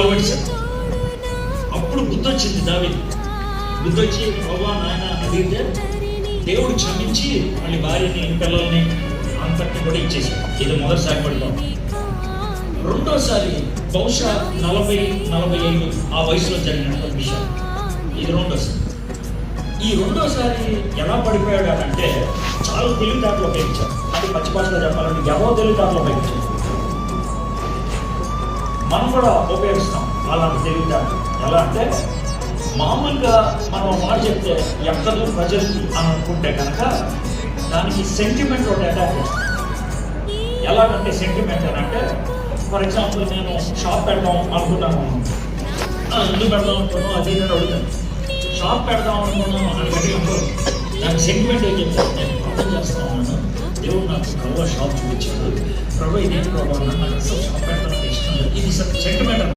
సాగుపడిచాడు. అప్పుడు బుద్ధి వచ్చింది దావీదు. బుద్ధి వచ్చి ప్రభువా నాయన అడిగితే దేవుడు క్షమించి మళ్ళీ భార్యని పిల్లల్ని అంతటిని కూడా ఇచ్చేసాడు. ఇది మొదటిసారి పడతాం. రెండోసారి బహుశా 40-45 ఆ వయసులో జరిగినటువంటి విషయం. ఇది రెండోసారి. ఈ రెండోసారి ఎలా పడిపోయాడు అంటే చాలా తెలివితేటలు ఉపయోగించాడు. అది పచ్చి భాషలో చెప్పాలంటే ఎవరో తెలివితేటలు ఉపయోగించాడు. మనం కూడా ఉపయోగిస్తాం అలాంటి తెలివితేటలు. ఎలా అంటే మామూలుగా మనం మాట చెప్తే ఎక్కడో ప్రజలకి అని అనుకుంటే కనుక దానికి సెంటిమెంట్ ఒకటి అటాక్ చేస్తాం. ఎలాగంటే సెంటిమెంట్ అని అంటే ఫర్ ఎగ్జాంపుల్ నేను షాప్ పెడదాం అనుకున్నాను, ఎందుకు పెడదాం అనుకున్నాను అది నేను అడుగుతాను. షాప్ పెడదాం అనుకున్నాను అని అడిగినప్పుడు దానికి సెంటిమెంట్ ఏం చెప్తాను, నేను ప్రార్థన చేస్తా ఉన్నాను, దేవుడు నాకు కళ్ళ షాప్ చూపించాడు, ప్రభు ఇదేం ప్రభావం నాకు అసలు షాప్ పెట్టడం ఇష్టం లేదు. ఇది సెంటిమెంట్.